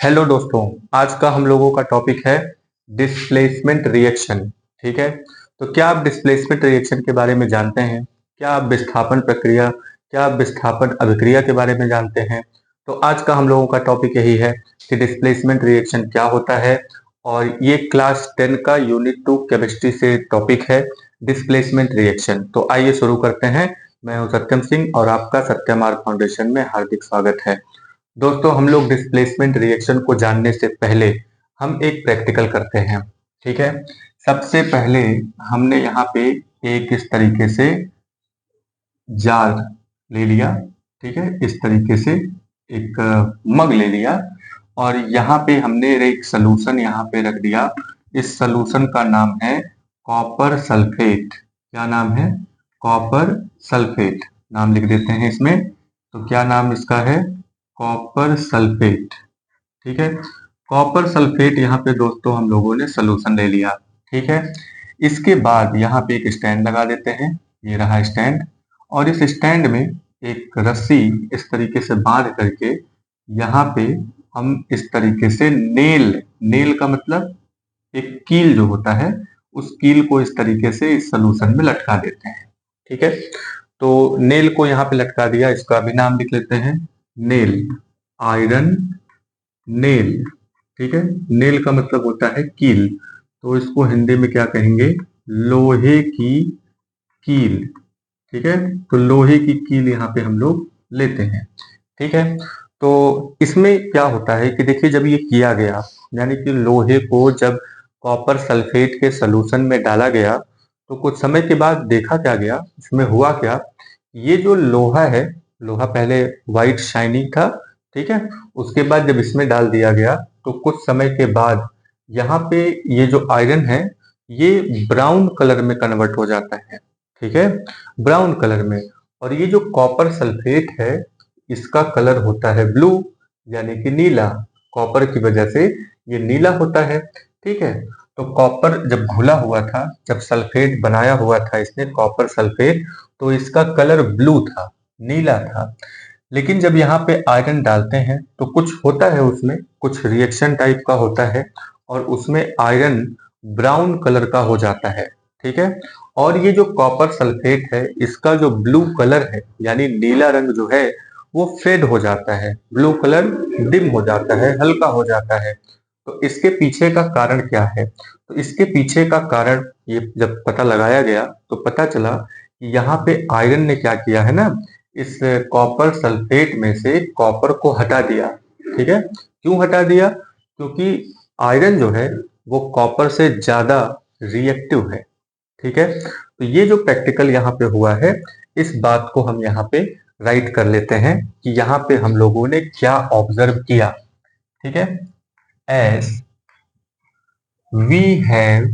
Hello दोस्तों। आज का हम लोगों का टॉपिक है डिस्प्लेसमेंट रिएक्शन। ठीक है, तो क्या आप डिस्प्लेसमेंट रिएक्शन के बारे में जानते हैं? क्या आप विस्थापन अभिक्रिया के बारे में जानते हैं? तो आज का हम लोगों का टॉपिक यही है कि डिस्प्लेसमेंट रिएक्शन क्या होता है। और ये क्लास 10 का यूनिट 2 केमिस्ट्री से टॉपिक है, डिस्प्लेसमेंट रिएक्शन। तो आइए शुरू करते हैं। मैं हूं सत्यम सिंह और आपका सत्यम आर्क फाउंडेशन में हार्दिक स्वागत है। दोस्तों, हम लोग डिस्प्लेसमेंट रिएक्शन को जानने से पहले हम एक प्रैक्टिकल करते हैं। ठीक है, सबसे पहले हमने यहाँ पे एक इस तरीके से जार ले लिया। ठीक है, इस तरीके से एक मग ले लिया और यहाँ पे हमने एक सलूशन यहाँ पे रख दिया। इस सलूशन का नाम है कॉपर सल्फेट। क्या नाम है? कॉपर सल्फेट नाम लिख देते हैं इसमें। तो क्या नाम इसका है? Copper sulphate. ठीक है, कॉपर सल्फेट यहाँ पे दोस्तों हम लोगों ने सलूशन ले लिया। ठीक है, इसके बाद यहाँ पे एक स्टैंड लगा देते हैं। ये रहा स्टैंड, और इस स्टैंड में एक रस्सी इस तरीके से बांध करके यहाँ पे हम इस तरीके से नेल नेल का मतलब एक कील जो होता है, उस कील को इस तरीके से इस सलूशन में लटका देते हैं। ठीक है, तो नेल को यहाँ पे लटका दिया, इसका भी नाम लिख लेते हैं नेल, आयरन नेल। ठीक है, नेल का मतलब होता है कील, तो इसको हिंदी में क्या कहेंगे? लोहे की कील। ठीक है, तो लोहे की कील यहाँ पे हम लोग लेते हैं। ठीक है, तो इसमें क्या होता है कि देखिए, जब ये किया गया, यानी कि लोहे को जब कॉपर सल्फेट के सलूशन में डाला गया, तो कुछ समय के बाद देखा क्या गया, इसमें हुआ क्या, ये जो लोहा है, लोहा पहले वाइट शाइनिंग था। ठीक है, उसके बाद जब इसमें डाल दिया गया तो कुछ समय के बाद यहाँ पे ये जो आयरन है, ये ब्राउन कलर में कन्वर्ट हो जाता है। ठीक है, ब्राउन कलर में। और ये जो कॉपर सल्फेट है, इसका कलर होता है ब्लू, यानी कि नीला। कॉपर की वजह से ये नीला होता है। ठीक है, तो कॉपर जब घुला हुआ था, जब सल्फेट बनाया हुआ था इसने कॉपर सल्फेट, तो इसका कलर ब्लू था, नीला था। लेकिन जब यहाँ पे आयरन डालते हैं तो कुछ होता है, उसमें कुछ रिएक्शन टाइप का होता है और उसमें आयरन ब्राउन कलर का हो जाता है। ठीक है, और ये जो कॉपर सल्फेट है, इसका जो ब्लू कलर है, यानी नीला रंग जो है, वो फेड हो जाता है, ब्लू कलर डिम हो जाता है, हल्का हो जाता है। तो इसके पीछे का कारण क्या है? तो इसके पीछे का कारण ये जब पता लगाया गया तो पता चला कि यहाँ पे आयरन ने क्या किया है ना, इस कॉपर सल्फेट में से कॉपर को हटा दिया। ठीक है, क्यों हटा दिया? क्योंकि आयरन जो है वो कॉपर से ज्यादा रिएक्टिव है। ठीक है, तो ये जो प्रैक्टिकल यहाँ पे हुआ है, इस बात को हम यहाँ पे राइट कर लेते हैं कि यहाँ पे हम लोगों ने क्या ऑब्जर्व किया। ठीक है, एस वी हैव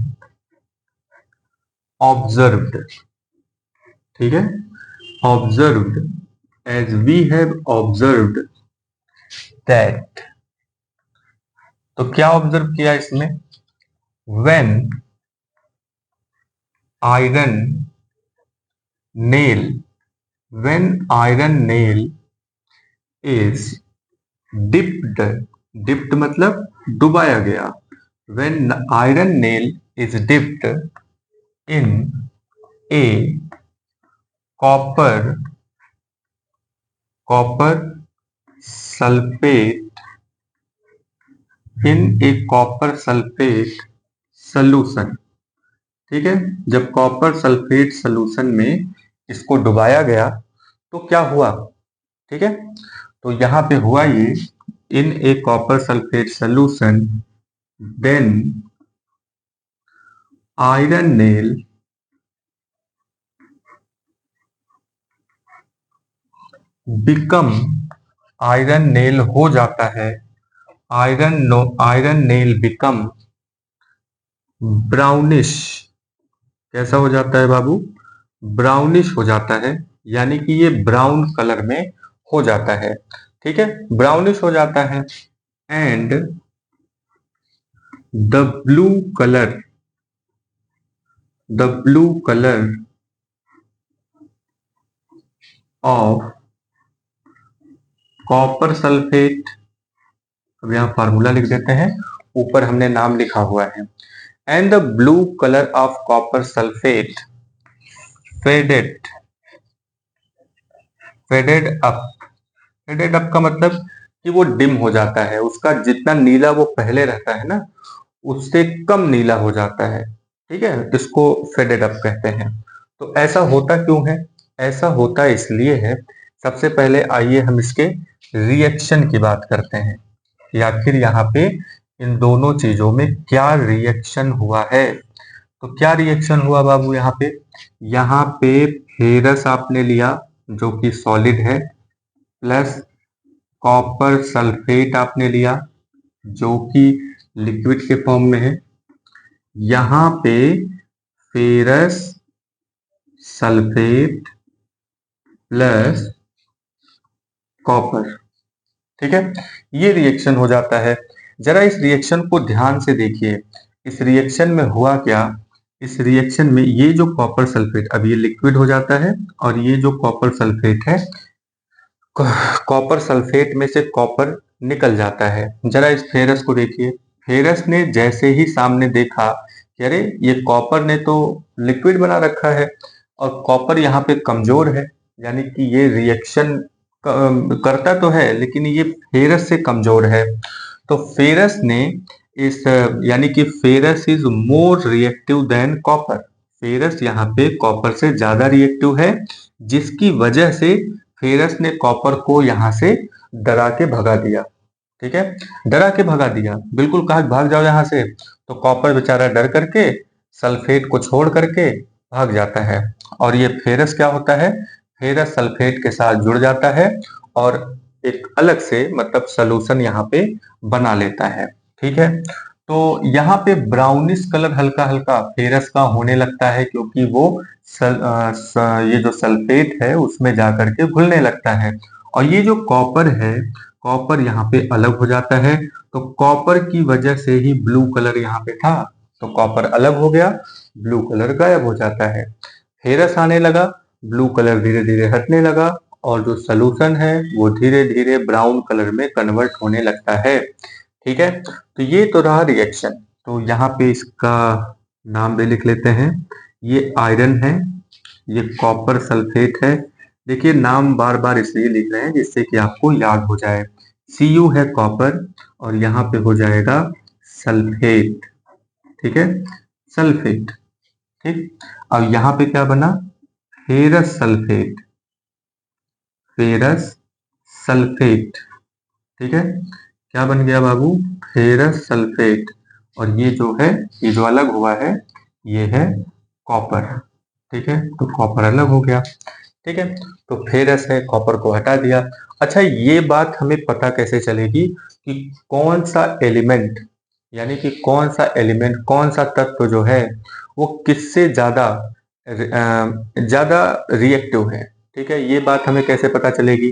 ऑब्जर्व्ड। ठीक है, observed, as we have observed that. तो क्या ऑब्जर्व किया इसमें? When iron nail, when iron nail is dipped, dipped मतलब डुबाया गया। When iron nail is dipped in a copper, copper sulphate, in a copper sulphate solution. ठीक है, जब कॉपर सल्फेट सॉल्यूशन में इसको डुबाया गया तो क्या हुआ? ठीक है, तो यहाँ पे हुआ ये, in a copper sulphate solution then iron nail become, iron nail हो जाता है, आयरन नेल बिकम ब्राउनिश। कैसा हो जाता है बाबू? ब्राउनिश हो जाता है, यानी कि ये ब्राउन कलर में हो जाता है। ठीक है, ब्राउनिश हो जाता है। And the blue colour, the blue colour of copper sulphate अब यहाँ फार्मूला लिख देते हैं, ऊपर हमने नाम लिखा हुआ है। And the blue colour of copper sulphate faded faded up. Faded up का मतलब कि वो डिम हो जाता है, उसका जितना नीला वो पहले रहता है ना, उससे कम नीला हो जाता है। ठीक है, इसको फेडेड अप कहते हैं। तो ऐसा होता क्यों है? ऐसा होता इसलिए है, सबसे पहले आइए हम इसके रिएक्शन की बात करते हैं कि आखिर यहाँ पे इन दोनों चीजों में क्या रिएक्शन हुआ है। तो क्या रिएक्शन हुआ बाबू यहाँ पे? यहाँ पे फेरस आपने लिया जो कि सॉलिड है, प्लस कॉपर सल्फेट आपने लिया जो कि लिक्विड के फॉर्म में है। यहाँ पे फेरस सल्फेट प्लस कॉपर। ठीक है, ये रिएक्शन हो जाता है। जरा इस रिएक्शन को ध्यान से देखिए। इस रिएक्शन में हुआ क्या? इस रिएक्शन में ये जो कॉपर सल्फेट, अब ये लिक्विड हो जाता है और ये जो कॉपर सल्फेट है, कॉपर सल्फेट में से कॉपर निकल जाता है। जरा इस फेरस को देखिए। फेरस ने जैसे ही सामने देखा कि अरे ये कॉपर ने तो लिक्विड बना रखा है और कॉपर यहाँ पे कमजोर है, यानी कि ये रिएक्शन करता तो है लेकिन ये फेरस से कमजोर है। तो फेरस ने इस यानी कि ferrous is more reactive than copper. Ferrous यहाँ पे कॉपर से ज्यादा रिएक्टिव है, जिसकी वजह से फेरस ने कॉपर को यहाँ से डरा के भगा दिया। ठीक है, डरा के भगा दिया, बिल्कुल कहा भाग जाओ यहाँ से। तो कॉपर बेचारा डर करके सल्फेट को छोड़ करके भाग जाता है और ये फेरस क्या होता है? फेरस सल्फेट के साथ जुड़ जाता है और एक अलग से मतलब सॉल्यूशन यहाँ पे बना लेता है। ठीक है, तो यहाँ पे ब्राउनिश कलर हल्का हल्का फेरस का होने लगता है क्योंकि वो ये जो सल्फेट है उसमें जाकर के घुलने लगता है और ये जो कॉपर है, कॉपर यहाँ पे अलग हो जाता है। तो कॉपर की वजह से ही ब्लू कलर यहाँ पे था, तो कॉपर अलग हो गया, ब्लू कलर गायब हो जाता है। फेरस आने लगा, ब्लू कलर धीरे धीरे हटने लगा और जो सॉल्यूशन है वो धीरे धीरे ब्राउन कलर में कन्वर्ट होने लगता है। ठीक है, तो ये तो रहा रिएक्शन। तो यहाँ पे इसका नाम भी लिख लेते हैं। ये आयरन है, ये कॉपर सल्फेट है। देखिए नाम बार बार इसलिए लिख रहे हैं जिससे कि आपको याद हो जाए। Cu है कॉपर और यहाँ पे हो जाएगा सल्फेट। ठीक है, सल्फेट। ठीक, अब यहाँ पे क्या बना? Ferrous sulphate, ferrous sulphate. ठीक है, क्या बन गया बाबू? Ferrous sulphate. और ये जो है, ये जो अलग हुआ है ये है कॉपर। ठीक है, तो कॉपर अलग हो गया। ठीक है, तो फेरस है, कॉपर को हटा दिया। अच्छा, ये बात हमें पता कैसे चलेगी कि कौन सा एलिमेंट, यानी कि कौन सा एलिमेंट, कौन सा तत्व जो है वो किससे ज्यादा रिएक्टिव है? ठीक है, ये बात हमें कैसे पता चलेगी?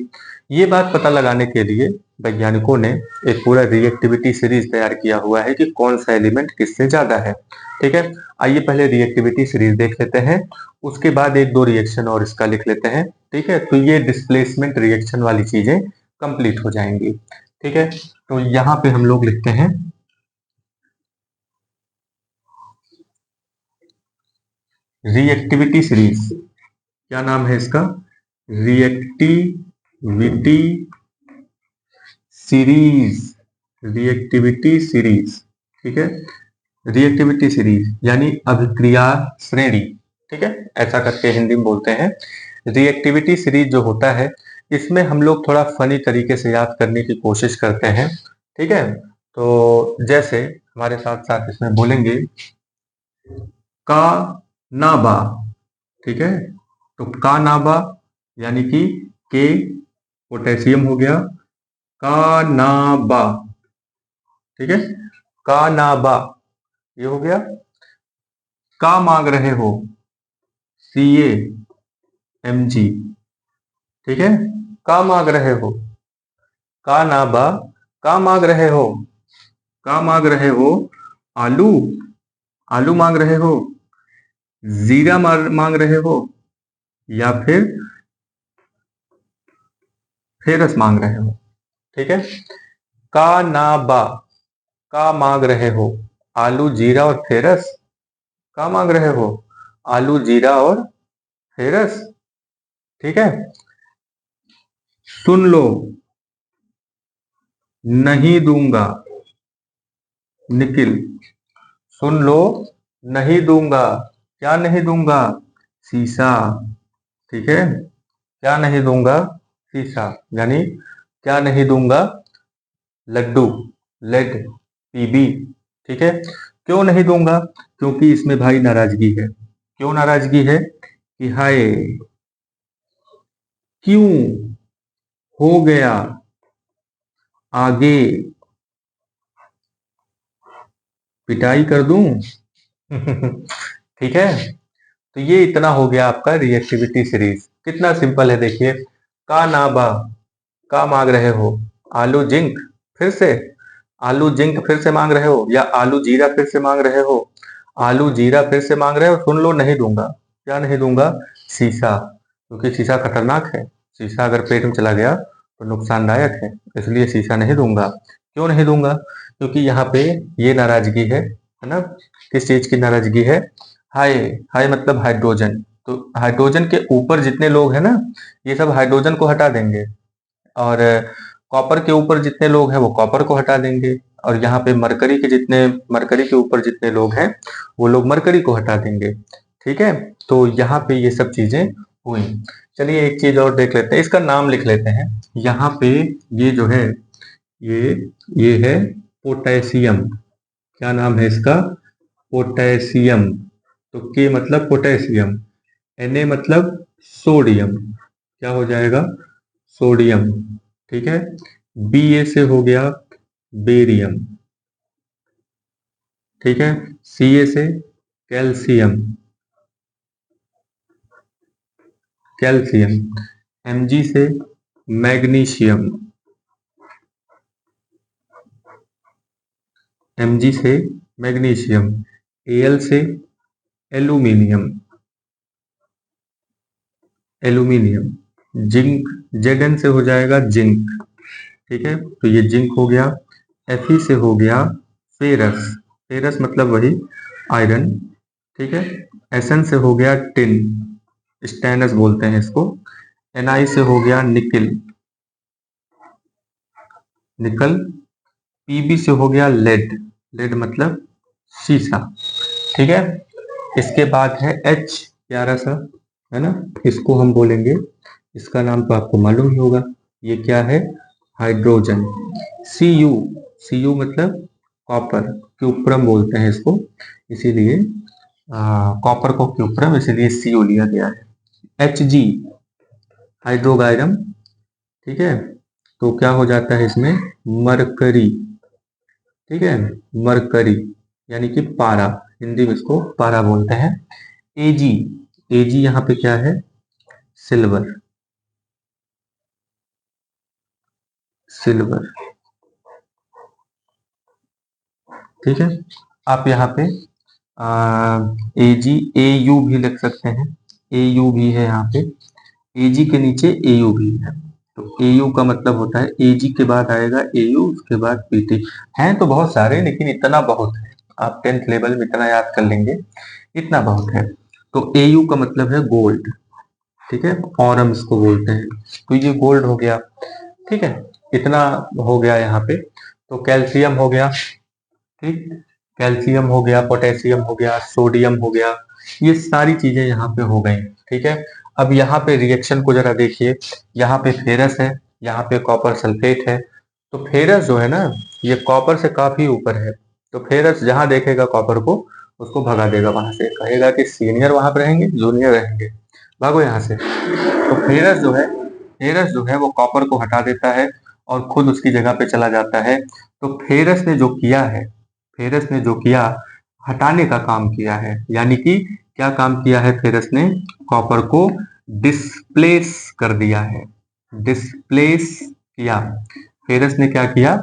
ये बात पता लगाने के लिए वैज्ञानिकों ने एक पूरा रिएक्टिविटी सीरीज तैयार किया हुआ है कि कौन सा एलिमेंट किससे ज्यादा है। ठीक है, आइए पहले रिएक्टिविटी सीरीज देख लेते हैं, उसके बाद एक दो रिएक्शन और इसका लिख लेते हैं। ठीक है, तो ये डिस्प्लेसमेंट रिएक्शन वाली चीजें कंप्लीट हो जाएंगी। ठीक है, तो यहाँ पे हम लोग लिखते हैं रिएक्टिविटी सीरीज। क्या नाम है इसका? Reactivity series, reactivity series. ठीक है, रिएक्टिविटी सीरीज यानी अभिक्रिया श्रेणी। ठीक है, ऐसा करके हिंदी में बोलते हैं। रिएक्टिविटी सीरीज जो होता है, इसमें हम लोग थोड़ा फनी तरीके से याद करने की कोशिश करते हैं। ठीक है, तो जैसे हमारे साथ साथ इसमें बोलेंगे का नाबा। ठीक है, तो का नाबा यानी कि के पोटेशियम हो गया, का नाबा। ठीक है, का नाबा ये हो गया। का मांग रहे हो, CaMg। ठीक है, का मांग रहे हो, का नाबा। का मांग रहे हो, का मांग रहे हो आलू, आलू मांग रहे हो, जीरा मांग रहे हो, या फिर फेरस मांग रहे हो। ठीक है, का ना बा, का मांग रहे हो, आलू जीरा और फेरस, का मांग रहे हो, आलू जीरा और फेरस। ठीक है। सुन लो, नहीं दूंगा, निखिल। सुन लो, नहीं दूंगा, क्या नहीं दूंगा, शीशा। ठीक है, क्या नहीं दूंगा, शीशा, यानी क्या नहीं दूंगा, लड्डू, लेड, पीबी। ठीक है। क्यों नहीं दूंगा, क्योंकि इसमें भाई नाराजगी है। क्यों नाराजगी है कि हाय, क्यों, हो गया, आगे, पिटाई कर दूं। ठीक है। तो ये इतना हो गया आपका रिएक्टिविटी सीरीज। कितना सिंपल है देखिए। का ना बा, का मांग रहे हो, आलू जिंक, फिर से आलू जिंक फिर से मांग रहे हो, या आलू जीरा फिर से मांग रहे हो, आलू जीरा फिर से मांग रहे हो। सुन लो, नहीं दूंगा, क्या नहीं दूंगा, शीशा, क्योंकि शीशा खतरनाक है। शीशा अगर पेट में चला गया तो नुकसानदायक है, इसलिए शीशा नहीं दूंगा। क्यों नहीं दूंगा, क्योंकि यहाँ पे ये नाराजगी है ना। किस चीज की नाराजगी है, हाय, हाय मतलब हाइड्रोजन। तो हाइड्रोजन के ऊपर जितने लोग हैं ना, ये सब हाइड्रोजन को हटा देंगे, और कॉपर के ऊपर जितने लोग हैं वो कॉपर को हटा देंगे, और यहाँ पे मरकरी के ऊपर जितने लोग हैं वो लोग मरकरी को हटा देंगे। ठीक है। तो यहाँ पे ये सब चीजें हुई। चलिए एक चीज और देख लेते हैं, इसका नाम लिख लेते हैं। यहाँ पे ये जो है, ये ये है पोटेशियम। क्या नाम है इसका, पोटेशियम। तो के मतलब पोटेशियम, Na मतलब सोडियम, क्या हो जाएगा, सोडियम। ठीक है। Ba से हो गया बेरियम। ठीक है। Ca से कैल्शियम, कैल्शियम। Mg से मैग्नीशियम, Mg से मैग्नीशियम। Al से एल्यूमिनियम, एल्यूमिनियम। जिंक, Zn से हो जाएगा जिंक। ठीक है। तो ये जिंक हो गया। Fe से हो गया फेरस, फेरस मतलब वही आयरन। ठीक है। Sn से हो गया टिन, स्टेनस बोलते हैं इसको। Na से हो गया निकिल, निकल। Pb से हो गया लेड, लेड मतलब शीशा। ठीक है। इसके बाद है H, प्यारा सा, है ना। इसको हम बोलेंगे, इसका नाम तो आपको मालूम ही होगा, ये क्या है, हाइड्रोजन। Cu, Cu मतलब कॉपर, क्यूप्रम बोलते हैं इसको, इसीलिए कॉपर को क्यूप्रम, इसीलिए Cu लिया गया है। Hg, हाइड्रोगायरम। ठीक है। तो क्या हो जाता है इसमें, मरकरी। ठीक है, मरकरी, यानी कि पारा, हिंदी में इसको पारा बोलते हैं। एजी, एजी यहाँ पे क्या है, सिल्वर, सिल्वर। ठीक है। आप यहाँ पे एजी, ए यू भी लिख सकते हैं, ए यू भी है यहाँ पे, एजी के नीचे ए यू भी है। तो ए यू का मतलब होता है, एजी के बाद आएगा ए यू, उसके बाद पीटी। हैं तो बहुत सारे, लेकिन इतना बहुत है, आप 10th लेवल में इतना याद कर लेंगे, इतना बहुत है। तो ए यू का मतलब है गोल्ड। ठीक है, ऑरम इसको बोलते हैं। तो ये गोल्ड हो गया। ठीक है, इतना हो गया यहाँ पे। तो कैल्शियम हो गया, ठीक, कैल्शियम हो गया, पोटेशियम हो गया, सोडियम हो गया, ये सारी चीजें यहाँ पे हो गई। ठीक है। अब यहाँ पे रिएक्शन को जरा देखिए, यहाँ पे फेरस है, यहाँ पे कॉपर सल्फेट है। तो फेरस जो है ना, ये कॉपर से काफी ऊपर है। तो फेरस जहां देखेगा कॉपर को, उसको भगा देगा वहां से, कहेगा कि सीनियर वहां पर रहेंगे, जूनियर रहेंगे, भागो यहाँ से। तो फेरस जो है वो कॉपर को हटा देता है और खुद उसकी जगह पे चला जाता है। तो फेरस ने जो किया है, फेरस ने जो किया, हटाने का काम किया है। यानी कि क्या काम किया है फेरस ने, कॉपर को डिस्प्लेस कर दिया है, डिस्प्लेस किया। फेरस ने क्या किया,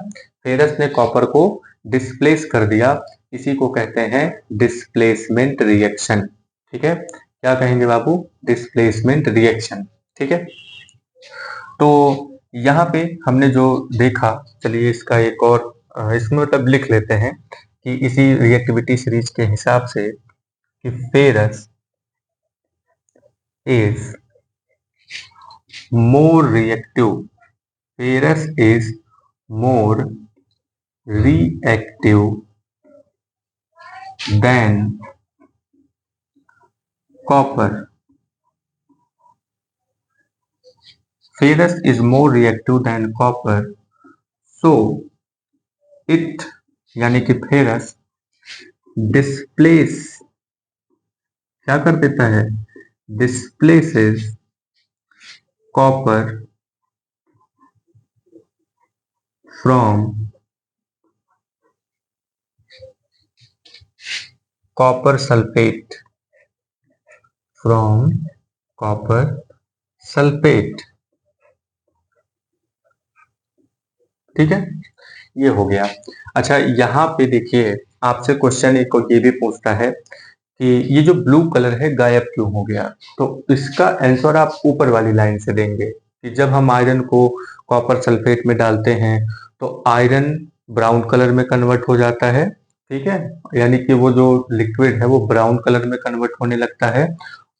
फेरस ने कॉपर को डिस्प्लेस कर दिया। इसी को कहते हैं डिस्प्लेसमेंट रिएक्शन। ठीक है, क्या कहेंगे बाबू, डिस्प्लेसमेंट रिएक्शन। ठीक है। तो यहाँ पे हमने जो देखा, चलिए इसका एक और इसमें मतलब लिख लेते हैं कि इसी रिएक्टिविटी सीरीज के हिसाब से कि ferrous is more reactive, ferrous is more reactive than copper. Ferrous is more reactive than copper, so it यानी कि फेरस डिस्प्लेस क्या कर देता है, displaces copper from copper sulphate, from copper sulphate. ठीक है, ये हो गया। अच्छा, यहाँ पे देखिए आपसे क्वेश्चन एक ये भी पूछता है कि ये जो ब्लू कलर है गायब क्यों हो गया, तो इसका आंसर आप ऊपर वाली लाइन से देंगे कि जब हम आयरन को कॉपर सल्फेट में डालते हैं तो आयरन ब्राउन कलर में कन्वर्ट हो जाता है। ठीक है, यानी कि वो जो लिक्विड है वो ब्राउन कलर में कन्वर्ट होने लगता है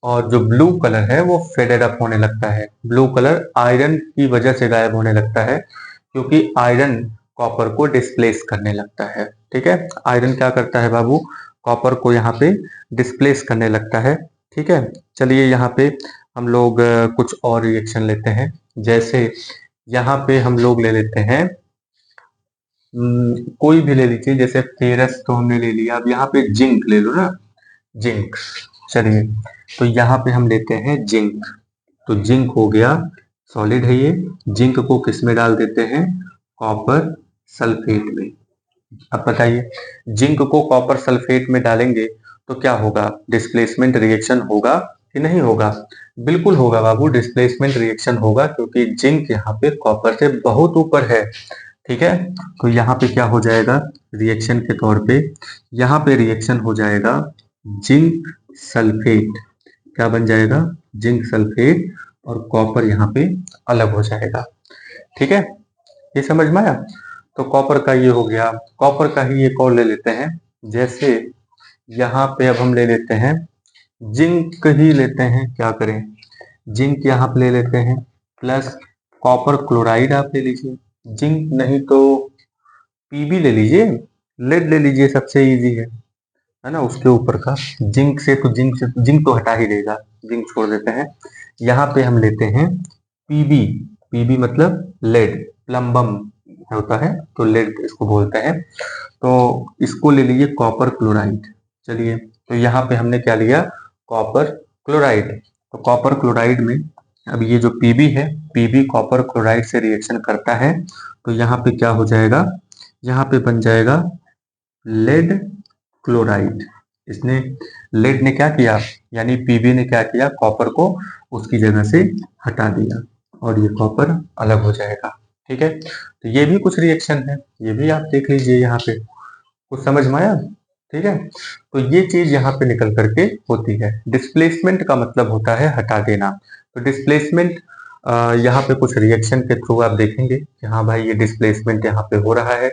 और जो ब्लू कलर है वो फेडेड अप होने लगता है। ब्लू कलर आयरन की वजह से गायब होने लगता है क्योंकि आयरन कॉपर को डिस्प्लेस करने लगता है। ठीक है, आयरन क्या करता है बाबू, कॉपर को यहाँ पे डिस्प्लेस करने लगता है। ठीक है, चलिए यहाँ पे हम लोग कुछ और रिएक्शन लेते हैं। जैसे यहाँ पे हम लोग ले लेते हैं कोई भी ले लीजिए, जैसे फेरस तो हमने ले लिया, अब यहाँ पे जिंक ले लो ना, जिंक। चलिए तो यहाँ पे हम लेते हैं जिंक, तो जिंक हो गया सॉलिड है ये, जिंक को किस में डाल देते हैं, कॉपर सल्फेट में। अब बताइए जिंक को कॉपर सल्फेट में डालेंगे तो क्या होगा, डिस्प्लेसमेंट रिएक्शन होगा कि नहीं होगा, बिल्कुल होगा बाबू, डिस्प्लेसमेंट रिएक्शन होगा क्योंकि जिंक यहाँ पे कॉपर से बहुत ऊपर है। ठीक है, तो यहाँ पे क्या हो जाएगा रिएक्शन के तौर पे, यहाँ पे रिएक्शन हो जाएगा जिंक सल्फेट, क्या बन जाएगा, जिंक सल्फेट, और कॉपर यहाँ पे अलग हो जाएगा। ठीक है, ये समझ में आया। तो कॉपर का ये हो गया, कॉपर का ही एक और ले लेते हैं। जैसे यहाँ पे अब हम ले लेते हैं जिंक ही लेते हैं, क्या करें, जिंक यहाँ पे ले लेते हैं प्लस कॉपर क्लोराइड आप ले लीजिए, जिंक नहीं तो पीबी ले लीजिए, लेड ले लीजिए, सबसे इजी है ना, उसके ऊपर का। जिंक तो हटा ही देगा, जिंक छोड़ देते हैं। यहाँ पे हम लेते हैं पीबी, पीबी मतलब लेड, प्लम्बम होता है तो लेड इसको बोलते हैं, तो इसको ले लीजिए कॉपर क्लोराइड। चलिए तो यहाँ पे हमने क्या लिया, कॉपर क्लोराइड, तो कॉपर क्लोराइड में अब ये जो पीबी है, पीबी कॉपर क्लोराइड से रिएक्शन करता है तो यहाँ पे क्या हो जाएगा, यहाँ पे बन जाएगा लेड क्लोराइड। इसने लेड ने क्या किया, यानी पीबी ने क्या किया, कॉपर को उसकी जगह से हटा दिया और ये कॉपर अलग हो जाएगा। ठीक है, तो ये भी कुछ रिएक्शन है, ये भी आप देख लीजिए, यहाँ पे कुछ समझ में आया। ठीक है, तो ये चीज यहाँ पे निकल करके होती है। डिस्प्लेसमेंट का मतलब होता है हटा देना, तो डिस्प्लेसमेंट यहाँ पे कुछ रिएक्शन के थ्रू आप देखेंगे कि हाँ भाई ये डिस्प्लेसमेंट यहाँ पे हो रहा है।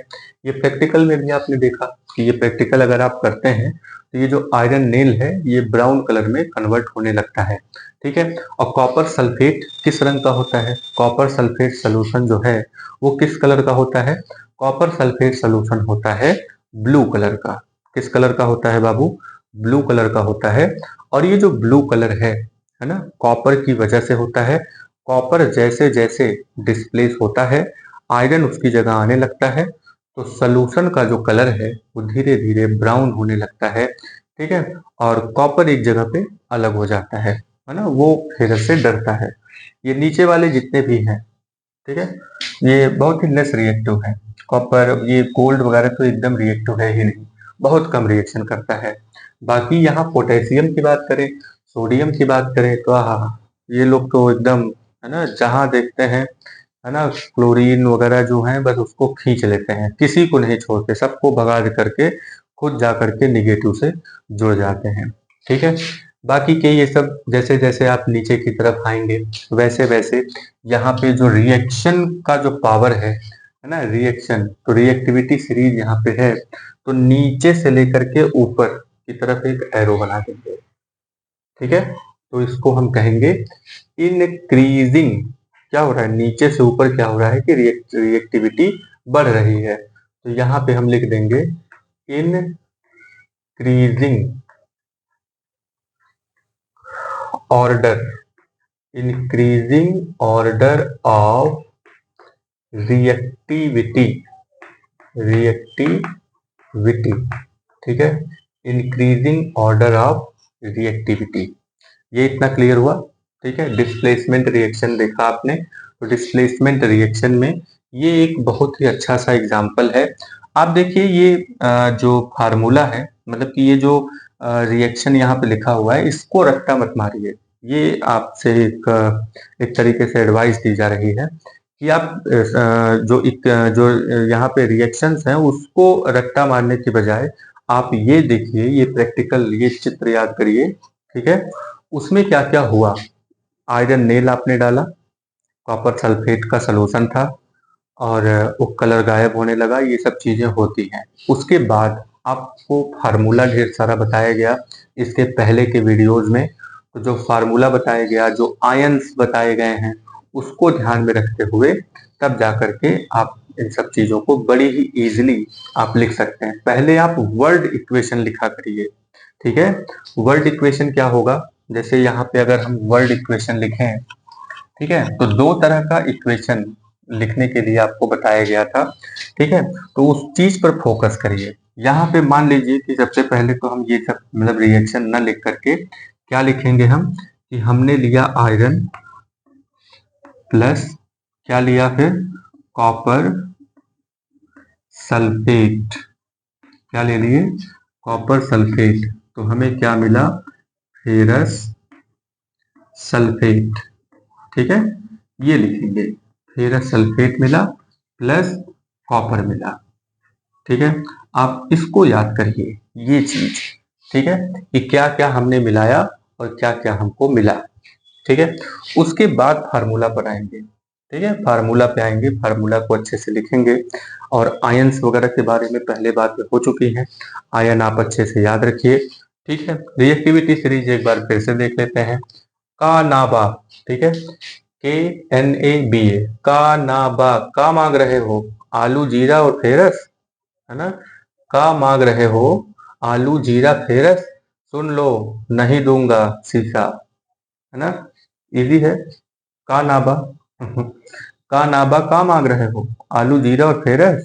ये प्रैक्टिकल में भी आपने देखा कि ये प्रैक्टिकल अगर आप करते हैं तो ये जो आयरन नेल है ये ब्राउन कलर में कन्वर्ट होने लगता है। ठीक है, और कॉपर सल्फेट किस रंग का होता है, कॉपर सल्फेट सोल्यूशन जो है वो किस कलर का होता है, कॉपर सल्फेट सोल्यूशन होता है ब्लू कलर का। किस कलर का होता है बाबू, ब्लू कलर का होता है। और ये जो ब्लू कलर है ना, कॉपर की वजह से होता है। कॉपर जैसे जैसे डिस्प्लेस होता है आयरन उसकी जगह आने लगता है तो सॉल्यूशन का जो कलर है वो धीरे धीरे ब्राउन होने लगता है। ठीक है, और कॉपर एक जगह पे अलग हो जाता है ना, वो फेरस से डरता है। ये नीचे वाले जितने भी हैं, ठीक है, ये बहुत ही लेस रिएक्टिव है। कॉपर, ये गोल्ड वगैरह तो एकदम रिएक्टिव है ही नहीं, बहुत कम रिएक्शन करता है। बाकी यहाँ पोटेशियम की बात करें, सोडियम की बात करें तो हाँ, ये लोग तो एकदम है ना, जहाँ देखते हैं है ना, क्लोरीन वगैरह जो है बस उसको खींच लेते हैं, किसी को नहीं छोड़ते, सबको भगा करके खुद जा करके निगेटिव से जुड़ जाते हैं। ठीक है, बाकी के ये सब जैसे जैसे आप नीचे की तरफ आएंगे वैसे वैसे यहाँ पे जो रिएक्शन का जो पावर है ना, रिएक्शन तो रिएक्टिविटी सीरीज यहाँ पे है, तो नीचे से लेकर के ऊपर की तरफ एक एरो बना देंगे। ठीक है, तो इसको हम कहेंगे इंक्रीजिंग। क्या हो रहा है, नीचे से ऊपर क्या हो रहा है कि रिएक्टिविटी बढ़ रही है, तो यहाँ पे हम लिख देंगे increasing order, increasing order of reactivity, reactivity. ठीक है, इंक्रीजिंग ऑर्डर ऑफ रिएक्टिविटी, ये इतना क्लियर हुआ। ठीक है, डिस्प्लेसमेंट रिएक्शन देखा आपने, तो डिस्प्लेसमेंट रिएक्शन में ये एक बहुत ही अच्छा सा एग्जांपल है। आप देखिए ये जो फार्मूला है, मतलब कि ये जो रिएक्शन यहाँ पे लिखा हुआ है, इसको रट्टा मत मारिए। ये आपसे एक तरीके से एडवाइस दी जा रही है कि आप जो यहाँ पे रिएक्शंस हैं उसको रट्टा मारने की बजाय आप ये देखिए, ये प्रैक्टिकल, ये चित्र याद करिए। ठीक है, उसमें क्या क्या हुआ। आयरन नेल आपने डाला, कॉपर सल्फेट का सलूशन था, और वो कलर गायब होने लगा, ये सब चीजें होती हैं। उसके बाद आपको फार्मूला ढेर सारा बताया गया इसके पहले के वीडियोस में, तो जो फार्मूला बताया गया, जो आयंस बताए गए हैं, उसको ध्यान में रखते हुए तब जा करके आप इन सब चीजों को बड़ी ही इजीली आप लिख सकते हैं। पहले आप वर्ड इक्वेशन लिखा करिए। ठीक है, वर्ड इक्वेशन क्या होगा, जैसे यहाँ पे अगर हम वर्ड इक्वेशन लिखें, ठीक है, तो दो तरह का इक्वेशन लिखने के लिए आपको बताया गया था। ठीक है, तो उस चीज पर फोकस करिए। यहाँ पे मान लीजिए कि सबसे पहले तो हम ये सब मतलब रिएक्शन न लिख करके क्या लिखेंगे हम, कि हमने लिया आयरन प्लस क्या लिया फिर, कॉपर सल्फेट, क्या ले लिए, कॉपर सल्फेट, तो हमें क्या मिला, फेरस सल्फेट। ठीक है, ये लिखेंगे, फेरस सल्फेट मिला प्लस कॉपर मिला। ठीक है, आप इसको याद करिए ये चीज। ठीक है, कि क्या क्या हमने मिलाया और क्या क्या हमको मिला। ठीक है, उसके बाद फार्मूला पर आएंगे। ठीक है, फार्मूला पे आएंगे, फार्मूला को अच्छे से लिखेंगे, और आयंस वगैरह के बारे में पहले बात हो चुकी है, आयन आप अच्छे से याद रखिए। ठीक है, रिएक्टिविटी सीरीज एक बार फिर से देख लेते हैं। का नाबा, ठीक है, KNABA, का नाबा, का मांग रहे हो, आलू जीरा और फेरस, है ना, का मांग रहे हो, आलू जीरा फेरस, सुन लो नहीं दूंगा शीशा, है ना, इजी है। का नाबा का नाबा, का मांग रहे हो, आलू जीरा और फेरस,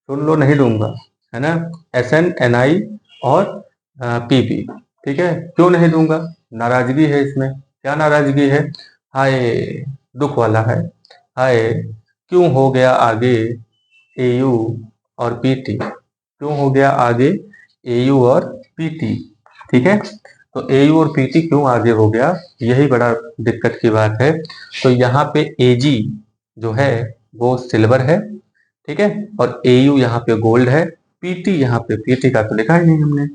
सुन लो नहीं दूंगा, है ना, SNNI और PP। ठीक है, क्यों नहीं दूंगा, नाराजगी है इसमें, क्या नाराजगी है, हाय, दुख वाला है, हाय, क्यों हो गया आगे AU और PT, क्यों हो गया आगे AU और PT। ठीक है, तो AU और PT क्यों आगे हो गया, यही बड़ा दिक्कत की बात है। तो यहाँ पे AG जो है वो सिल्वर है। ठीक है, और AU यहाँ पे गोल्ड है, PT यहाँ पे, PT का तो लिखा ही नहीं हमने,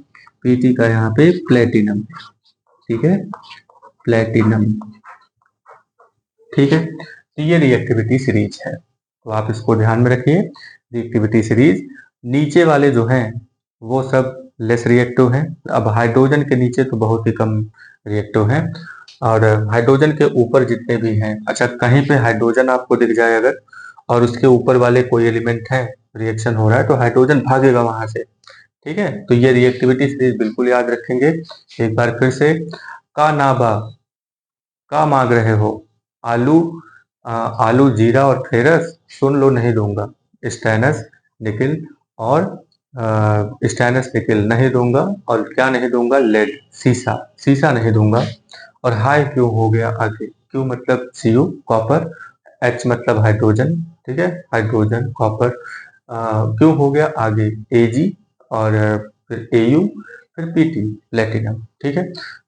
PT का यहाँ पे प्लेटिनम। ठीक है, प्लेटिनम। ठीक है, तो ये रिएक्टिविटी सीरीज है, तो आप इसको ध्यान में रखिए। रिएक्टिविटी सीरीज नीचे वाले जो हैं वो सब लेस रिएक्टिव हैं। अब हाइड्रोजन के नीचे तो बहुत ही कम रिएक्टिव हैं, और हाइड्रोजन के ऊपर जितने भी हैं, अच्छा कहीं पे हाइड्रोजन आपको दिख जाए अगर, और उसके ऊपर वाले कोई एलिमेंट है, रिएक्शन हो रहा है, तो हाइड्रोजन भागेगा वहां से। ठीक है, तो ये रिएक्टिविटी सीरीज बिल्कुल याद रखेंगे। एक बार फिर से, का नाबा, का मांग रहे हो, आलू आलू जीरा और फेरस, सुन लो नहीं दूंगा, स्टेनस निकिल और स्टेनस निकिल नहीं दूंगा, और क्या नहीं दूंगा, लेड, शीशा, शीशा नहीं दूंगा, और हाई क्यों हो गया आगे, क्यों मतलब Cu कॉपर, H मतलब हाइड्रोजन। ठीक है, हाइड्रोजन कॉपर, क्यों हो गया आगे Ag, और फिर AU, फिर PT प्लेटिनम। ठीक है,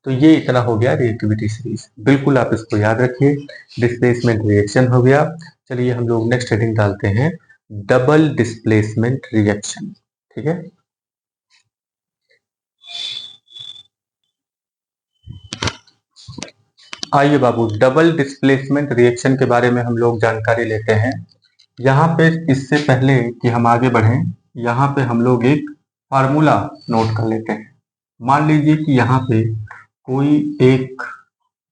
तो ये इतना हो गया रिएक्टिविटी सीरीज, बिल्कुल आप इसको याद रखिए। डिस्प्लेसमेंट रिएक्शन हो गया। चलिए हम लोग नेक्स्ट हेडिंग डालते हैं, डबल डिस्प्लेसमेंट रिएक्शन। ठीक है, आइए बाबू, डबल डिस्प्लेसमेंट रिएक्शन के बारे में हम लोग जानकारी लेते हैं। यहाँ पे इससे पहले कि हम आगे बढ़ें, यहाँ पे हम लोग एक फार्मूला नोट कर लेते हैं। मान लीजिए कि यहाँ पे कोई एक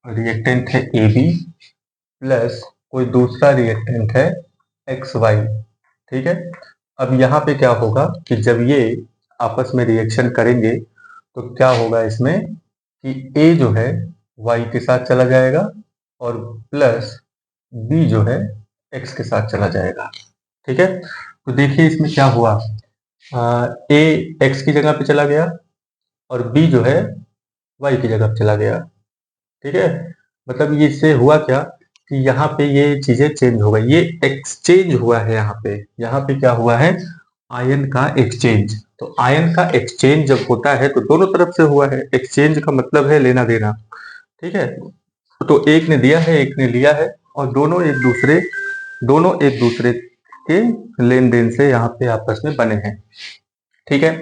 रिएक्टेंट है AB प्लस कोई दूसरा रिएक्टेंट है XY, ठीक है। अब यहाँ पे क्या होगा कि जब ये आपस में रिएक्शन करेंगे तो क्या होगा इसमें कि A जो है Y के साथ चला जाएगा और प्लस B जो है X के साथ चला जाएगा, ठीक है। तो देखिए इसमें क्या हुआ, A X की जगह पे चला गया और B जो है Y की जगह पे चला गया, ठीक है। मतलब ये इससे हुआ क्या कि यहाँ पे ये चीजें चेंज हो गई, ये एक्सचेंज हुआ है। यहाँ पे क्या हुआ है, आयन का एक्सचेंज। तो आयन का एक्सचेंज जब होता है तो दोनों तरफ से हुआ है। एक्सचेंज का मतलब है लेना देना, ठीक है। तो एक ने दिया है, एक ने लिया है और दोनों एक दूसरे के लेन देन से यहाँ पे आपस में बने हैं, ठीक है।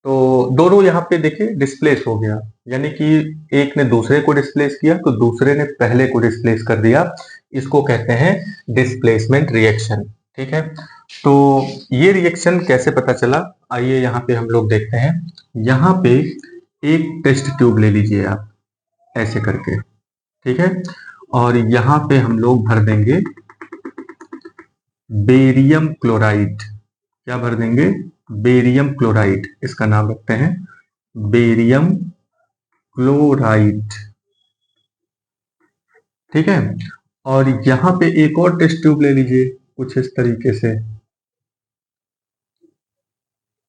तो दोनों यहाँ पे देखिए डिस्प्लेस हो गया, यानी कि एक ने दूसरे को डिस्प्लेस किया तो दूसरे ने पहले को डिस्प्लेस कर दिया। इसको कहते हैं डिस्प्लेसमेंट रिएक्शन, ठीक है। तो ये रिएक्शन कैसे पता चला, आइए यहाँ पे हम लोग देखते हैं। यहाँ पे एक टेस्ट ट्यूब ले लीजिए आप ऐसे करके, ठीक है। और यहाँ पे हम लोग भर देंगे बेरियम क्लोराइड। क्या भर देंगे, बेरियम क्लोराइड, इसका नाम रखते हैं बेरियम क्लोराइड, ठीक है। और यहां पे एक और टेस्ट ट्यूब ले लीजिए कुछ इस तरीके से,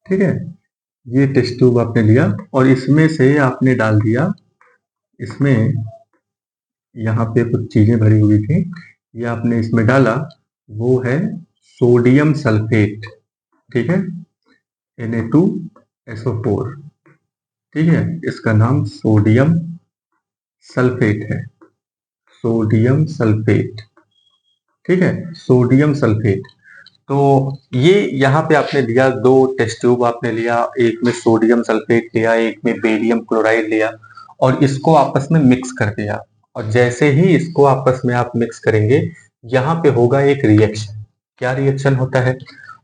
ठीक है। ये टेस्ट ट्यूब आपने लिया और इसमें से आपने डाल दिया, इसमें यहाँ पे कुछ चीजें भरी हुई थी, ये आपने इसमें डाला, वो है सोडियम सल्फेट, ठीक है, Na2SO4, ठीक है। इसका नाम सोडियम सल्फेट है, सोडियम सल्फेट, ठीक है, सोडियम सल्फेट। तो ये यहाँ पे आपने लिया, दो टेस्ट ट्यूब आपने लिया, एक में सोडियम सल्फेट लिया, एक में बेरियम क्लोराइड लिया और इसको आपस में मिक्स कर दिया। और जैसे ही इसको आपस में आप मिक्स करेंगे, यहाँ पे होगा एक रिएक्शन। क्या रिएक्शन होता है,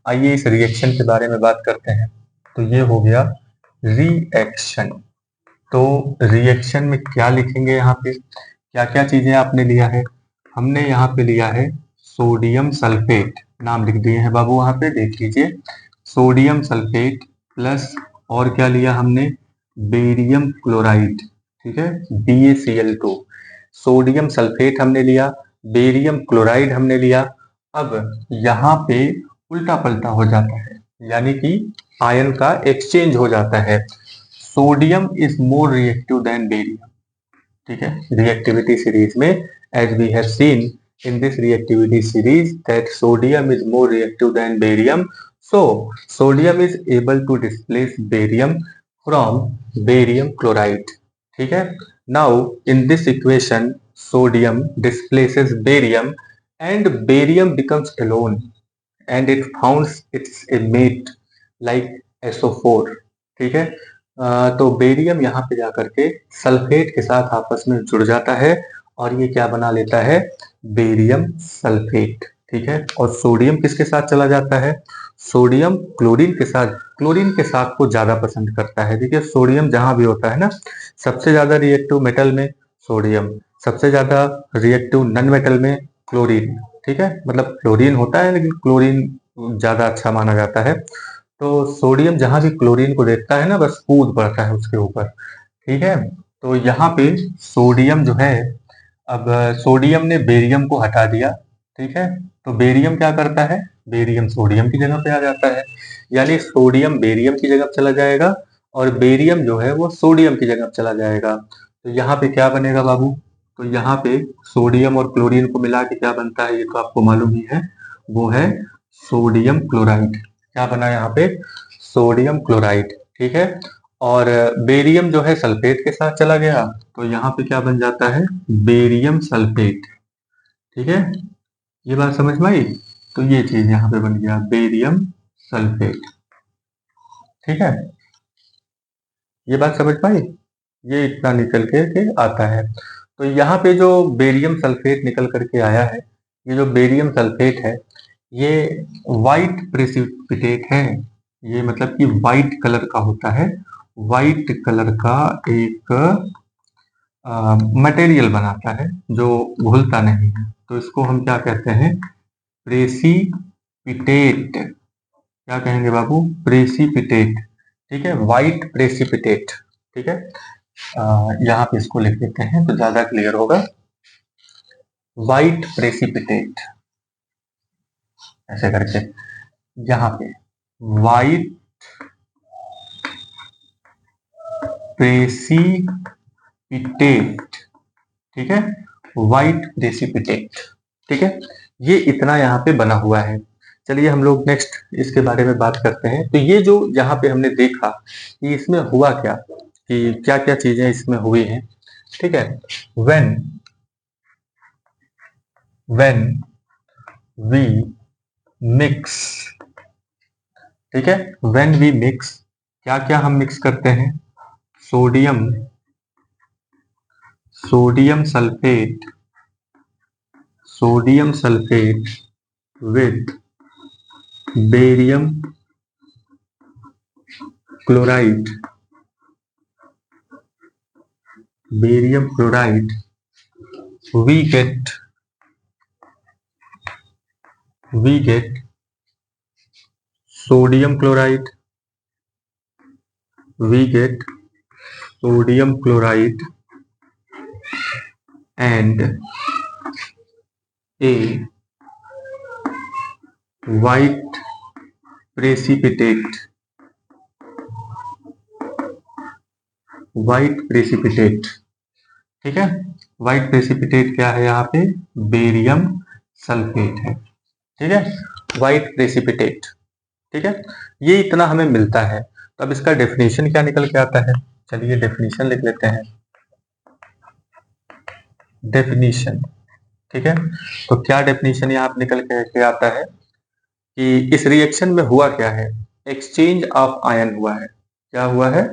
आइए इस रिएक्शन के बारे में बात करते हैं। तो ये हो गया रिएक्शन। तो रिएक्शन में क्या लिखेंगे, यहाँ पे क्या क्या चीजें आपने लिया है, हमने यहाँ पे लिया है सोडियम सल्फेट, नाम लिख दिए हैं बाबू, वहां पे देख लीजिए, सोडियम सल्फेट प्लस और क्या लिया हमने, बेरियम क्लोराइड, ठीक है, BaCl2। सोडियम सल्फेट हमने लिया, बेरियम क्लोराइड हमने लिया। अब यहाँ पे उल्टा पलटा हो जाता है, यानी कि आयन का एक्सचेंज हो जाता है। Sodium is more reactive than barium, ठीक है। रिएक्टिविटी सीरीज में as we have seen in this reactivity series that sodium is more reactive than barium, so sodium is able to displace barium from barium chloride, ठीक है। Now in this equation sodium displaces barium and barium becomes alone and it founds its a mate like SO4, ठीक है। तो barium यहाँ पे जाकर के sulphate के साथ आपस में जुड़ जाता है और ये क्या बना लेता है, बेरियम सल्फेट, ठीक है। और सोडियम किसके साथ चला जाता है, सोडियम क्लोरीन के साथ। क्लोरीन के साथ को ज्यादा पसंद करता है, देखिए सोडियम जहां भी होता है ना, सबसे ज्यादा रिएक्टिव मेटल में सोडियम, सबसे ज्यादा रिएक्टिव नन मेटल में क्लोरीन, ठीक है। मतलब क्लोरीन होता है लेकिन क्लोरीन ज्यादा अच्छा माना जाता है। तो सोडियम जहां भी क्लोरीन को देखता है ना, बस कूद पड़ता है उसके ऊपर, ठीक है। तो यहाँ पे सोडियम जो है, अब सोडियम ने बेरियम को हटा दिया, ठीक है। तो बेरियम क्या करता है, बेरियम सोडियम की जगह पे आ जाता है, यानी सोडियम बेरियम की जगह पे चला जाएगा और बेरियम जो है वो सोडियम की जगह पे चला जाएगा। तो यहाँ पे क्या बनेगा बाबू, तो यहाँ पे सोडियम और क्लोरीन को मिला के क्या बनता है, ये तो आपको मालूम ही है, वो है सोडियम क्लोराइड। क्या बना यहाँ पे, सोडियम क्लोराइड, ठीक है। और बेरियम जो है सल्फेट के साथ चला गया तो यहाँ पे क्या बन जाता है, बेरियम सल्फेट, ठीक है। ये बात समझ में आई, तो ये चीज यहाँ पे बन गया बेरियम सल्फेट, ठीक है। ये बात समझ पाई, ये इतना निकल के आता है। तो यहाँ पे जो बेरियम सल्फेट निकल करके आया है, ये जो बेरियम सल्फेट है ये वाइट प्रेसिपिटेट है। ये मतलब कि वाइट कलर का होता है, वाइट कलर का एक मटेरियल बनाता है जो घुलता नहीं है। तो इसको हम क्या कहते हैं? प्रेसिपिटेट। क्या कहेंगे बाबू? प्रेसिपिटेट। ठीक है, वाइट प्रेसिपिटेट। ठीक है, यहाँ पे इसको लिख देते हैं तो ज्यादा क्लियर होगा। वाइट प्रेसिपिटेट ऐसे करके, यहाँ पे वाइट प्रेसिपिटेट। ठीक है, वाइट प्रेसिपिटेट। ठीक है, ये इतना यहाँ पे बना हुआ है। चलिए हम लोग नेक्स्ट इसके बारे में बात करते हैं। तो ये जो यहाँ पे हमने देखा कि इसमें हुआ क्या, कि क्या क्या चीजें इसमें हुई हैं। ठीक है, when we mix, ठीक है, when we mix, क्या क्या हम मिक्स करते हैं? Sodium sulphate with barium chloride, we get sodium chloride, and a white precipitate। ठीक है, व्हाइट प्रेसिपिटेट क्या है यहाँ पे? बेरियम सल्फेट है। ठीक है, व्हाइट प्रेसिपिटेट। ठीक है, ये इतना हमें मिलता है। तो अब इसका डेफिनेशन क्या निकल के आता है? चलिए डेफिनेशन लिख लेते हैं। डेफिनेशन, ठीक है, तो क्या डेफिनेशन यहाँ पे निकल के आता है कि इस रिएक्शन में हुआ क्या है? एक्सचेंज ऑफ आयन हुआ है। क्या हुआ है?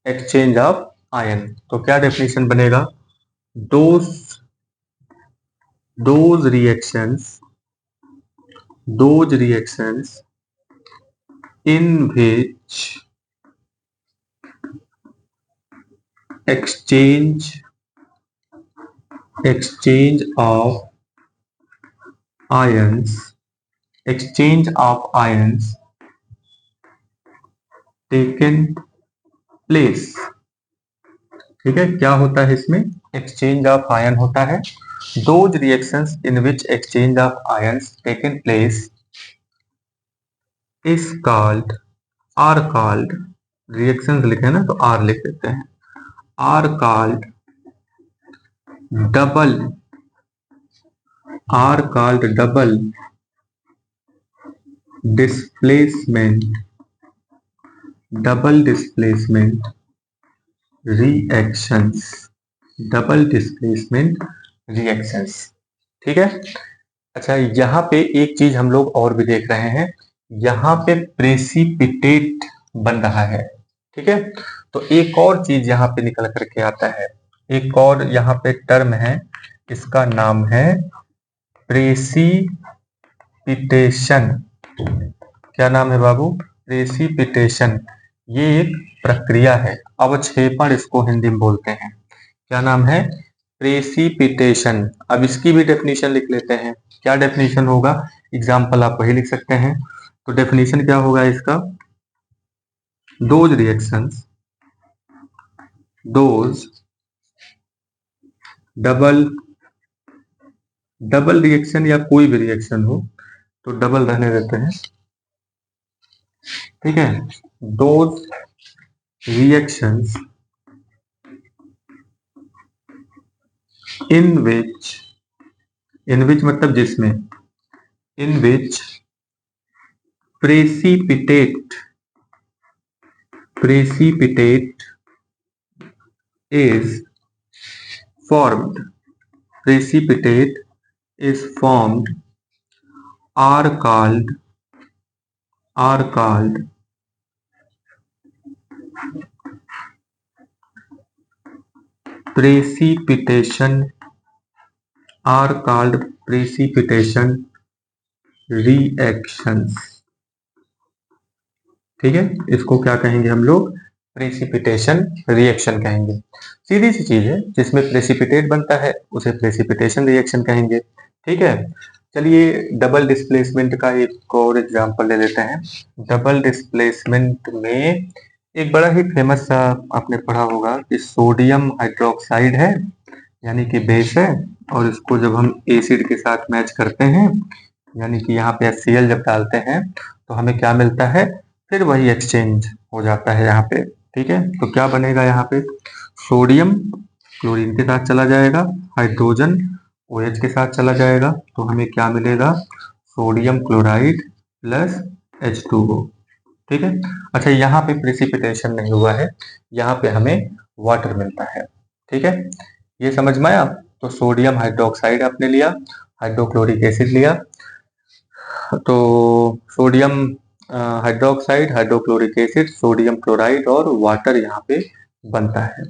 Exchange of ion. तो क्या डेफिनेशन बनेगा? those reactions in which exchange of ions taken place। ठीक है, क्या होता है इसमें? एक्सचेंज ऑफ आयन होता है। those reactions in which exchange of ions taken place is called, are called, reactions लिखे ना तो R लिख देते हैं, are called double displacement reactions। ठीक है, अच्छा यहाँ पे एक चीज हम लोग और भी देख रहे हैं, यहाँ पे प्रेसिपिटेट बन रहा है। ठीक है, तो एक और चीज यहाँ पे निकल करके आता है, एक और यहाँ पे टर्म है, इसका नाम है प्रेसिपिटेशन। क्या नाम है बाबू? प्रेसिपिटेशन। ये एक प्रक्रिया है, अवक्षेपण इसको हिंदी में बोलते हैं। क्या नाम है? प्रेसिपिटेशन। अब इसकी भी डेफिनेशन लिख लेते हैं। क्या डेफिनेशन होगा? एग्जाम्पल आप वही लिख सकते हैं। तो डेफिनेशन क्या होगा इसका? दोज रिएक्शंस, डबल रिएक्शन या कोई भी रिएक्शन हो तो डबल रहने देते हैं। ठीक है, दोज रिएक्शंस इन विच मतलब जिसमें, in which precipitate is formed are called precipitation are called precipitation reactions. ठीक है, इसको क्या कहेंगे हम लोग? प्रेसिपिटेशन रिएक्शन कहेंगे। सीधी सी चीज है, जिसमें प्रेसिपिटेट बनता है उसे प्रेसिपिटेशन रिएक्शन कहेंगे। ठीक है, चलिए डबल डिस्प्लेसमेंट का एक और एग्जांपल ले लेते हैं। डबल डिस्प्लेसमेंट में एक बड़ा ही फेमस सा आपने पढ़ा होगा कि सोडियम हाइड्रोक्साइड है, यानी कि बेस है, और इसको जब हम एसिड के साथ मैच करते हैं, यानी कि यहाँ पे HCl जब डालते हैं तो हमें क्या मिलता है? फिर वही एक्सचेंज हो जाता है यहाँ पे। ठीक है, तो क्या बनेगा यहाँ पे? सोडियम क्लोरीन के साथ चला जाएगा, हाइड्रोजन OH के साथ चला जाएगा, तो हमें क्या मिलेगा? Sodium chloride plus H2O। ठीक है, अच्छा यहाँ पे प्रेसिपिटेशन नहीं हुआ है, यहाँ पे हमें वाटर मिलता है। ठीक है, ये समझ में आया? तो सोडियम हाइड्रोक्साइड आपने लिया, हाइड्रोक्लोरिक एसिड लिया, तो sodium hydroxide, hydrochloric acid, sodium chloride और वाटर यहाँ पे बनता है।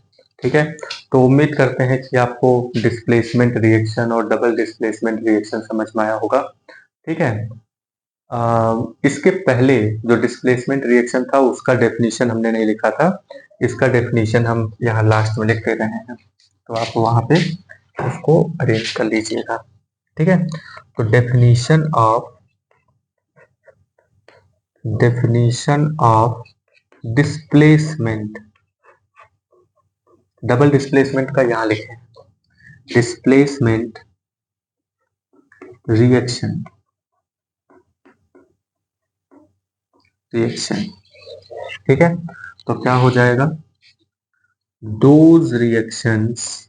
ठीक है, तो उम्मीद करते हैं कि आपको डिस्प्लेसमेंट रिएक्शन और डबल डिस्प्लेसमेंट रिएक्शन समझ में आया होगा। ठीक है, इसके पहले जो डिस्प्लेसमेंट रिएक्शन था उसका डेफिनेशन हमने नहीं लिखा था, इसका डेफिनेशन हम यहाँ लास्ट में लिख दे रहे हैं, तो आप वहां पे उसको अरेंज कर लीजिएगा। ठीक है, तो definition of displacement, double displacement का यहाँ लिखें, डिस्प्लेसमेंट रिएक्शन, ठीक है, तो क्या हो जाएगा? those reactions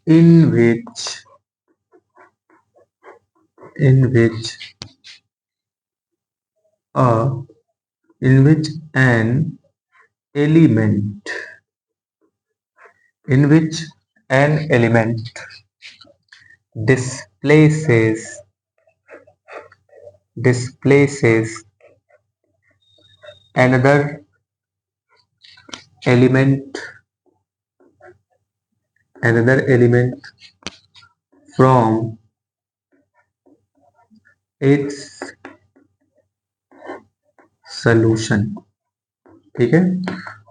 in which an element displaces another element from its solution। ठीक है,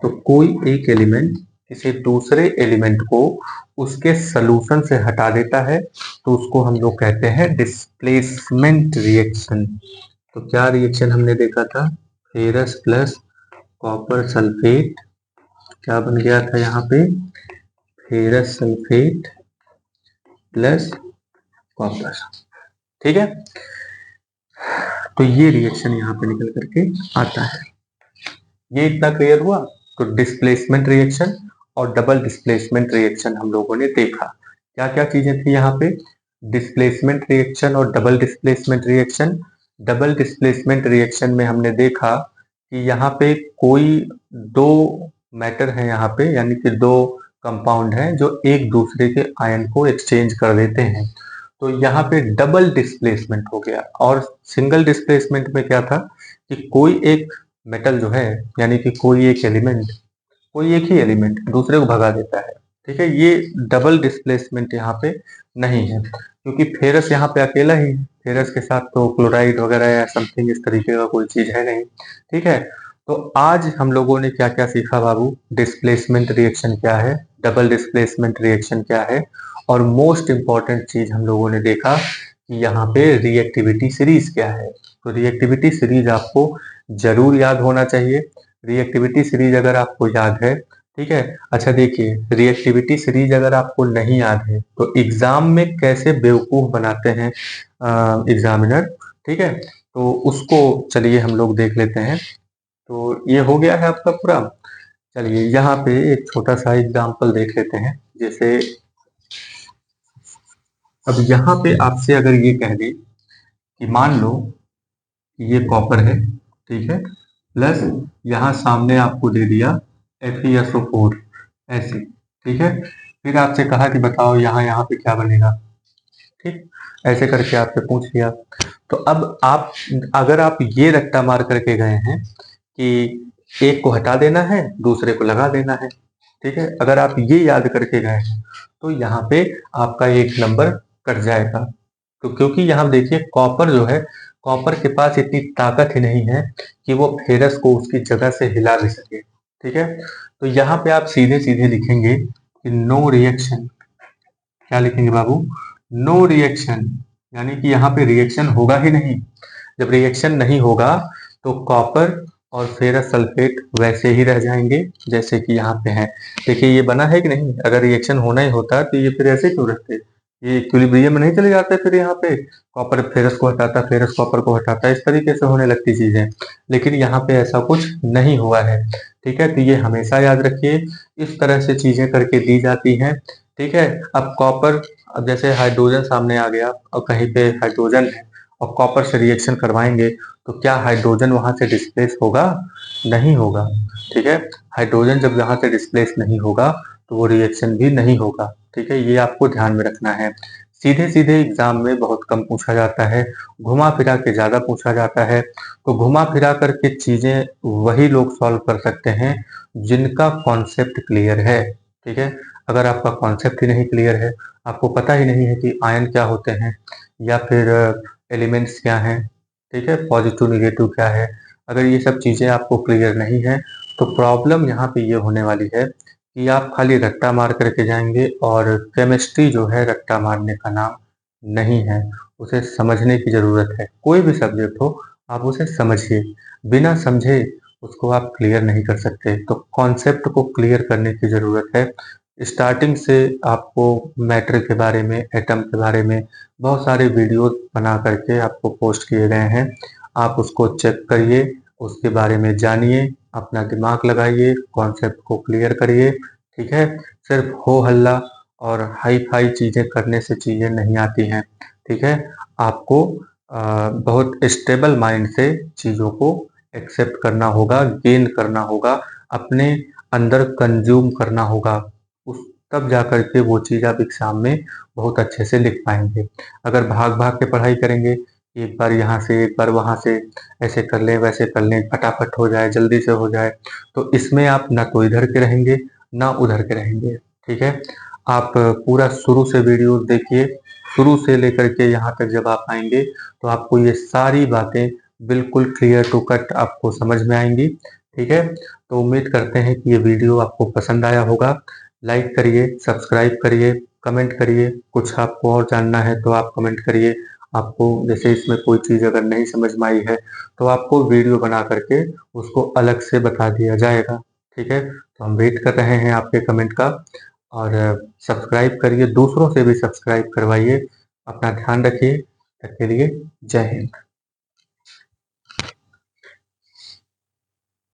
तो कोई एक एलिमेंट किसी दूसरे एलिमेंट को उसके सॉल्यूशन से हटा देता है, तो उसको हम लोग कहते हैं डिस्प्लेसमेंट रिएक्शन। तो क्या रिएक्शन हमने देखा था? फेरस प्लस कॉपर सल्फेट, क्या बन गया था यहाँ पे? Ferrous sulphate plus copper. ठीक है, तो ये रिएक्शन यहाँ पे निकल करके आता है। ये इतना क्लियर हुआ? तो डिस्प्लेसमेंट रिएक्शन और डबल डिस्प्लेसमेंट रिएक्शन हम लोगों ने देखा। क्या क्या चीजें थी यहाँ पे? डिस्प्लेसमेंट रिएक्शन और double displacement reaction. Double displacement reaction में हमने देखा कि यहाँ पे कोई दो मैटर है यहाँ पे, यानी कि दो कंपाउंड हैं जो एक दूसरे के आयन को एक्सचेंज कर देते हैं, तो यहाँ पे डबल डिस्प्लेसमेंट हो गया। और सिंगल डिस्प्लेसमेंट में क्या था कि कोई एक मेटल जो है, यानी कि कोई एक ही एलिमेंट दूसरे को भगा देता है। ठीक है, ये डबल डिस्प्लेसमेंट यहाँ पे नहीं है, क्योंकि फेरस यहाँ पे अकेला ही है, फेरस के साथ तो क्लोराइड वगैरह या समथिंग इस तरीके का कोई चीज है नहीं। ठीक है, तो आज हम लोगों ने क्या क्या सीखा बाबू? डिस्प्लेसमेंट रिएक्शन क्या है, डबल डिस्प्लेसमेंट रिएक्शन क्या है, और मोस्ट इंपॉर्टेंट चीज हम लोगों ने देखा कि यहाँ पे रिएक्टिविटी सीरीज क्या है। तो रिएक्टिविटी सीरीज आपको जरूर याद होना चाहिए। रिएक्टिविटी सीरीज अगर आपको याद है, ठीक है, अच्छा देखिए, रिएक्टिविटी सीरीज अगर आपको नहीं याद है तो एग्जाम में कैसे बेवकूफ बनाते हैं एग्जामिनर। ठीक है, तो उसको चलिए हम लोग देख लेते हैं। तो ये हो गया है आपका पूरा। चलिए यहाँ पे एक छोटा सा एग्जाम्पल देख लेते हैं। जैसे अब यहाँ पे आपसे अगर ये कह दे कि मान लो ये कॉपर है, ठीक है, प्लस यहाँ सामने आपको दे दिया FeSO4 ऐसे, ठीक है, फिर आपसे कहा कि बताओ यहाँ पे क्या बनेगा। ठीक, ऐसे करके आपसे पूछ लिया। तो अब आप अगर आप ये रट्टा मार करके गए हैं कि एक को हटा देना है दूसरे को लगा देना है, ठीक है, अगर आप ये याद करके गए हैं तो यहाँ पे आपका 1 नंबर कट जाएगा। तो क्योंकि यहाँ देखिए कॉपर जो है, कॉपर के पास इतनी ताकत ही नहीं है कि वो फेरस को उसकी जगह से हिला भी सके। ठीक है, तो यहाँ पे आप सीधे-सीधे लिखेंगे कि नो रिएक्शन। क्या लिखेंगे बाबू? नो रिएक्शन, यानी कि यहाँ पे रिएक्शन होगा ही नहीं। जब रिएक्शन नहीं होगा तो कॉपर और फेरस सल्फेट वैसे ही रह जाएंगे जैसे कि यहाँ पे हैं। देखिए ये बना है कि नहीं? अगर रिएक्शन होना ही होता तो ये फिर ऐसे क्यों रखते? ये इक्विलिब्रियम में नहीं चले जाते फिर यहाँ पे कॉपर फेरस को हटाता, फेरस कॉपर को हटाता, इस तरीके से होने लगती चीजें। लेकिन यहाँ पे ऐसा कुछ नहीं हुआ है। ठीक है, तो ये हमेशा याद रखिए, इस तरह से चीजें करके दी जाती हैं। ठीक है, अब कॉपर, अब जैसे हाइड्रोजन सामने आ गया और कहीं पे हाइड्रोजन है और कॉपर से रिएक्शन करवाएंगे तो क्या हाइड्रोजन वहां से डिस्प्लेस होगा? नहीं होगा। ठीक है, हाइड्रोजन जब यहाँ से डिस्प्लेस नहीं होगा तो वो रिएक्शन भी नहीं होगा। ठीक है, ये आपको ध्यान में रखना है। सीधे सीधे एग्जाम में बहुत कम पूछा जाता है, घुमा फिरा के ज्यादा पूछा जाता है। तो घुमा फिरा करके चीजें वही लोग सॉल्व कर सकते हैं जिनका कॉन्सेप्ट क्लियर है। ठीक है, अगर आपका कॉन्सेप्ट ही नहीं क्लियर है, आपको पता ही नहीं है कि आयन क्या होते हैं या फिर एलिमेंट्स क्या हैं, ठीक है, पॉजिटिव नेगेटिव क्या है, अगर ये सब चीजें आपको क्लियर नहीं है तो प्रॉब्लम यहाँ पे ये होने वाली है कि आप खाली रट्टा मार करके जाएंगे और केमिस्ट्री जो है रट्टा मारने का नाम नहीं है, उसे समझने की जरूरत है। कोई भी सब्जेक्ट हो आप उसे समझिए, बिना समझे उसको आप क्लियर नहीं कर सकते। तो कॉन्सेप्ट को क्लियर करने की जरूरत है। स्टार्टिंग से आपको मैटर के बारे में, एटम के बारे में बहुत सारे वीडियोस बना करके आपको पोस्ट किए गए हैं। आप उसको चेक करिए, उसके बारे में जानिए, अपना दिमाग लगाइए, कॉन्सेप्ट को क्लियर करिए। ठीक है, सिर्फ हो हल्ला और हाई फाई चीजें करने से चीजें नहीं आती हैं। ठीक है, आपको बहुत स्टेबल माइंड से चीजों को एक्सेप्ट करना होगा, गेन करना होगा, अपने अंदर कंज्यूम करना होगा। उस तब जा कर के वो चीज़ आप एग्जाम में बहुत अच्छे से लिख पाएंगे। अगर भाग भाग के पढ़ाई करेंगे, एक बार यहाँ से एक बार वहाँ से, ऐसे कर लें वैसे कर लें, फटाफट हो जाए जल्दी से हो जाए, तो इसमें आप ना तो इधर के रहेंगे ना उधर के रहेंगे। ठीक है, आप पूरा शुरू से वीडियो देखिए, शुरू से लेकर के यहाँ तक जब आप आएंगे तो आपको ये सारी बातें बिल्कुल क्लियर टू कट आपको समझ में आएंगी। ठीक है, तो उम्मीद करते हैं कि ये वीडियो आपको पसंद आया होगा। लाइक करिए, सब्सक्राइब करिए, कमेंट करिए, कुछ आपको और जानना है तो आप कमेंट करिए। आपको जैसे इसमें कोई चीज़ अगर नहीं समझ में आई है तो आपको वीडियो बना करके उसको अलग से बता दिया जाएगा। ठीक है, तो हम वेट कर रहे हैं आपके कमेंट का। और सब्सक्राइब करिए, दूसरों से भी सब्सक्राइब करवाइए। अपना ध्यान रखिए, तब के लिए जय हिंद।